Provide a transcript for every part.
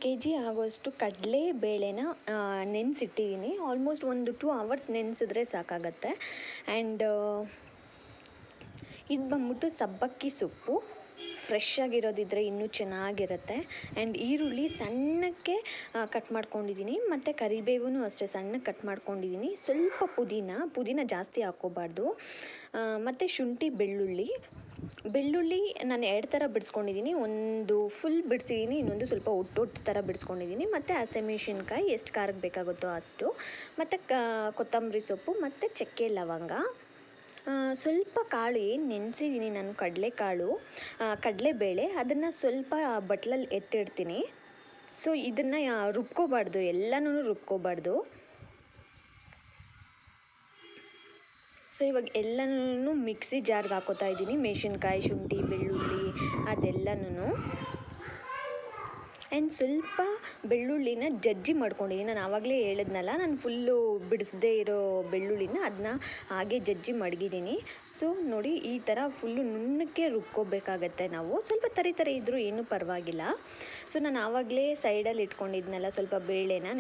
kg ಆಗೋಷ್ಟು ಕಡಲೆ ಬೇಳೆನ ನೆನೆಸಿಟ್ಟಿದ್ದೀನಿ. ಆಲ್ಮೋಸ್ಟ್ ಒಂದು 2 ಅವರ್ಸ್ ನೆನೆಸಿದ್ರೆ ಸಾಕಾಗತ್ತೆ. ಆ್ಯಂಡ್ ಇದು ಬಂದ್ಬಿಟ್ಟು ಸಬ್ಬಕ್ಕಿ ಸೊಪ್ಪು, ಫ್ರೆಶ್ ಆಗಿರೋದಿದ್ರೆ ಇನ್ನೂ ಚೆನ್ನಾಗಿರುತ್ತೆ. ಆ್ಯಂಡ್ ಈರುಳ್ಳಿ ಸಣ್ಣಕ್ಕೆ ಕಟ್ ಮಾಡ್ಕೊಂಡಿದ್ದೀನಿ, ಮತ್ತು ಕರಿಬೇವು ಅಷ್ಟೇ ಸಣ್ಣಕ್ಕೆ ಕಟ್ ಮಾಡ್ಕೊಂಡಿದ್ದೀನಿ. ಸ್ವಲ್ಪ ಪುದೀನ ಜಾಸ್ತಿ ಹಾಕ್ಕೋಬಾರ್ದು. ಮತ್ತು ಶುಂಠಿ, ಬೆಳ್ಳುಳ್ಳಿ ನಾನು 2 ಥರ ಬಿಡಿಸ್ಕೊಂಡಿದ್ದೀನಿ. ಒಂದು ಫುಲ್ ಬಿಡಿಸಿದ್ದೀನಿ, ಇನ್ನೊಂದು ಸ್ವಲ್ಪ ಒಟ್ಟು ಥರ ಬಿಡಿಸ್ಕೊಂಡಿದ್ದೀನಿ. ಮತ್ತು ಹಸಿಮೆಣಸಿನ್ಕಾಯಿ ಎಷ್ಟು ಖಾರಕ್ಕೆ ಬೇಕಾಗುತ್ತೋ ಅಷ್ಟು, ಮತ್ತು ಕೊತ್ತಂಬರಿ ಸೊಪ್ಪು, ಮತ್ತು ಚಕ್ಕೆ, ಲವಂಗ, ಸ್ವಲ್ಪ ಕಾಳು ಏನು ನೆನೆಸಿದ್ದೀನಿ ನಾನು, ಕಡಲೆಬೇಳೆ, ಅದನ್ನು ಸ್ವಲ್ಪ ಬಟ್ಲಲ್ಲಿ ಎತ್ತಿಡ್ತೀನಿ. ಸೊ ಇದನ್ನು ರುಬ್ಕೋಬಾರ್ದು, ಎಲ್ಲನೂ ರುಬ್ಕೋಬಾರ್ದು. ಸೊ ಇವಾಗ ಎಲ್ಲನೂ ಮಿಕ್ಸಿ ಜಾರ್ಗೆ ಹಾಕೋತಾ ಇದ್ದೀನಿ. ಮೆಣಸಿನ್ಕಾಯಿ, ಶುಂಠಿ, ಬೆಳ್ಳುಳ್ಳಿ ಅದೆಲ್ಲನೂ. ಆ್ಯಂಡ್ ಸ್ವಲ್ಪ ಬೆಳ್ಳುಳ್ಳಿನ ಜಜ್ಜಿ ಮಾಡ್ಕೊಂಡಿದ್ದೀನಿ. ನಾನು ಆವಾಗಲೇ ಹೇಳಿದ್ನಲ್ಲ, ನಾನು ಫುಲ್ಲು ಬಿಡಿಸದೇ ಇರೋ ಬೆಳ್ಳುಳ್ಳಿನ ಅದನ್ನ ಹಾಗೆ ಜಜ್ಜಿ ಮಡಗಿದ್ದೀನಿ. ಸೊ ನೋಡಿ, ಈ ಥರ ಫುಲ್ಲು ನುಣ್ಣಕ್ಕೆ ರುಬ್ಕೋಬೇಕಾಗತ್ತೆ ನಾವು. ಸ್ವಲ್ಪ ತರಿ ಇದ್ದರೂ ಏನೂ ಪರವಾಗಿಲ್ಲ. ಸೊ ನಾನು ಆವಾಗಲೇ ಸೈಡಲ್ಲಿ ಇಟ್ಕೊಂಡಿದ್ನಲ್ಲ ಸ್ವಲ್ಪ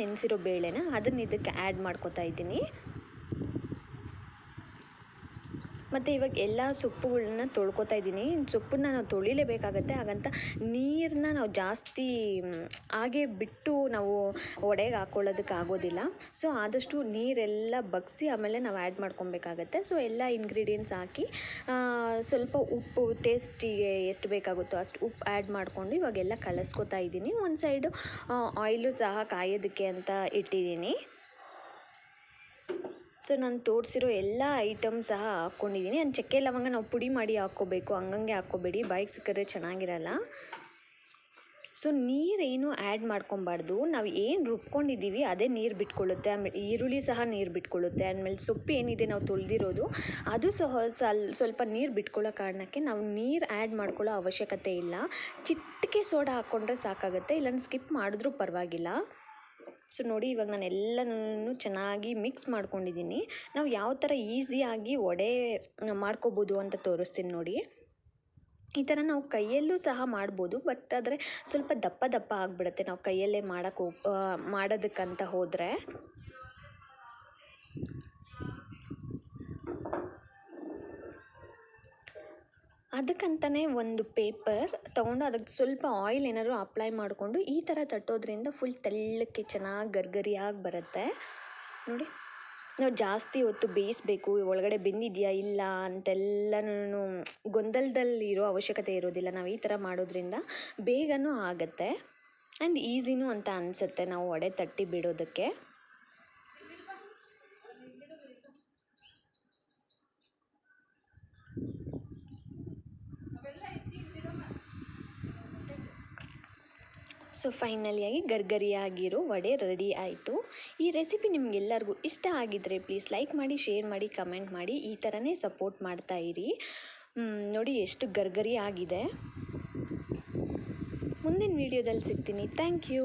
ನೆನೆಸಿರೋ ಬೇಳೆನ, ಅದನ್ನು ಇದಕ್ಕೆ ಆ್ಯಡ್ ಮಾಡ್ಕೋತಾ ಇದ್ದೀನಿ. ಮತ್ತು ಇವಾಗ ಎಲ್ಲ ಸೊಪ್ಪುಗಳನ್ನ ತೊಳ್ಕೊತಾ ಇದ್ದೀನಿ. ಸೊಪ್ಪನ್ನ ನಾವು ತೊಳಿಲೇಬೇಕಾಗತ್ತೆ, ಹಾಗಂತ ನೀರನ್ನ ನಾವು ಜಾಸ್ತಿ ಹಾಗೆ ಬಿಟ್ಟು ನಾವು ಒಡೆಗೆ ಹಾಕ್ಕೊಳ್ಳೋದಕ್ಕೆ ಆಗೋದಿಲ್ಲ. ಸೊ ಆದಷ್ಟು ನೀರೆಲ್ಲ ಬಗ್ಸಿ ಆಮೇಲೆ ನಾವು ಆ್ಯಡ್ ಮಾಡ್ಕೊಬೇಕಾಗತ್ತೆ. ಸೊ ಎಲ್ಲ ಇಂಗ್ರೀಡಿಯೆಂಟ್ಸ್ ಹಾಕಿ ಸ್ವಲ್ಪ ಉಪ್ಪು ಟೇಸ್ಟಿಗೆ ಎಷ್ಟು ಬೇಕಾಗುತ್ತೋ ಅಷ್ಟು ಉಪ್ಪು ಆ್ಯಡ್ ಮಾಡಿಕೊಂಡು ಇವಾಗೆಲ್ಲ ಕಲಸ್ಕೊತಾ ಇದ್ದೀನಿ. ಒಂದು ಸೈಡು ಆಯಿಲು ಸಹ ಕಾಯೋದಕ್ಕೆ ಅಂತ ಇಟ್ಟಿದ್ದೀನಿ. ಸೊ ನಾನು ತೋರಿಸಿರೋ ಎಲ್ಲ ಐಟಮ್ ಸಹ ಹಾಕ್ಕೊಂಡಿದ್ದೀನಿ. ನಾನು ಚಕ್ಕೆ ಲವಂಗ ನಾವು ಪುಡಿ ಮಾಡಿ ಹಾಕ್ಕೋಬೇಕು, ಹಂಗಂಗೆ ಹಾಕ್ಕೋಬೇಡಿ, ಬಾಯಿಗೆ ಸಿಕ್ಕಿದ್ರೆ ಚೆನ್ನಾಗಿರಲ್ಲ. ಸೊ ನೀರೇನು ಆ್ಯಡ್ ಮಾಡ್ಕೊಬಾರ್ದು. ನಾವು ಏನು ರುಬ್ಕೊಂಡಿದ್ದೀವಿ ಅದೇ ನೀರು ಬಿಟ್ಕೊಳ್ಳುತ್ತೆ. ಆಮೇಲೆ ಈರುಳ್ಳಿ ಸಹ ನೀರು ಬಿಟ್ಕೊಳ್ಳುತ್ತೆ. ಆಮೇಲೆ ಸೊಪ್ಪು ಏನಿದೆ ನಾವು ತೊಳೆದಿರೋದು ಅದು ಸಹ ಸ್ವಲ್ಪ ನೀರು ಬಿಟ್ಕೊಳ್ಳೋ ಕಾರಣಕ್ಕೆ ನಾವು ನೀರು ಆ್ಯಡ್ ಮಾಡ್ಕೊಳ್ಳೋ ಅವಶ್ಯಕತೆ ಇಲ್ಲ. ಚಿಟಿಕೆ ಸೋಡಾ ಹಾಕ್ಕೊಂಡ್ರೆ ಸಾಕಾಗುತ್ತೆ, ಇಲ್ಲಾಂದ್ರೆ ಸ್ಕಿಪ್ ಮಾಡಿದ್ರೂ ಪರವಾಗಿಲ್ಲ. ಸೊ ನೋಡಿ, ಇವಾಗ ನಾನು ಎಲ್ಲನೂ ಚೆನ್ನಾಗಿ ಮಿಕ್ಸ್ ಮಾಡ್ಕೊಂಡಿದ್ದೀನಿ. ನಾವು ಯಾವ ಥರ ಈಸಿಯಾಗಿ ವಡೆ ಮಾಡ್ಕೋಬೋದು ಅಂತ ತೋರಿಸ್ತೀನಿ ನೋಡಿ. ಈ ಥರ ನಾವು ಕೈಯಲ್ಲೂ ಸಹ ಮಾಡ್ಬೋದು, ಬಟ್ ಆದರೆ ಸ್ವಲ್ಪ ದಪ್ಪ ಆಗಿಬಿಡುತ್ತೆ ನಾವು ಕೈಯಲ್ಲೇ ಮಾಡೋದಕ್ಕಂತ ಹೋದರೆ. ಅದಕ್ಕಂತಲೇ ಒಂದು ಪೇಪರ್ ತೊಗೊಂಡು ಅದಕ್ಕೆ ಸ್ವಲ್ಪ ಆಯಿಲ್ ಏನಾದರೂ ಅಪ್ಲೈ ಮಾಡಿಕೊಂಡು ಈ ಥರ ತಟ್ಟೋದ್ರಿಂದ ಫುಲ್ ತೆಳ್ಳಕ್ಕೆ ಚೆನ್ನಾಗಿ ಗರಿಗರಿಯಾಗಿ ಬರುತ್ತೆ ನೋಡಿ. ನಾವು ಜಾಸ್ತಿ ಹೊತ್ತು ಬೇಯಿಸಬೇಕು, ಒಳಗಡೆ ಬೆಂದಿದೆಯಾ ಇಲ್ಲ ಅಂತೆಲ್ಲನೂ ಗೊಂದಲದಲ್ಲಿರೋ ಅವಶ್ಯಕತೆ ಇರೋದಿಲ್ಲ. ನಾವು ಈ ಥರ ಮಾಡೋದ್ರಿಂದ ಬೇಗನೂ ಆಗುತ್ತೆ ಆ್ಯಂಡ್ ಈಸಿನೂ ಅಂತ ಅನಿಸುತ್ತೆ ನಾವು ವಡೆ ತಟ್ಟಿ ಬಿಡೋದಕ್ಕೆ. ಸೊ ಫೈನಲಿಯಾಗಿ ಗರಿಗರಿಯಾಗಿರೋ ವಡೆ ರೆಡಿ ಆಯಿತು. ಈ ರೆಸಿಪಿ ನಿಮಗೆಲ್ಲರಿಗೂ ಇಷ್ಟ ಆಗಿದ್ದರೆ ಪ್ಲೀಸ್ ಲೈಕ್ ಮಾಡಿ, ಶೇರ್ ಮಾಡಿ, ಕಮೆಂಟ್ ಮಾಡಿ. ಈ ಥರನೇ ಸಪೋರ್ಟ್ ಮಾಡ್ತಾಯಿರಿ. ನೋಡಿ ಎಷ್ಟು ಗರಿಗರಿ ಆಗಿದೆ. ಮುಂದಿನ ವೀಡಿಯೋದಲ್ಲಿ ಸಿಗ್ತೀನಿ. Thank you.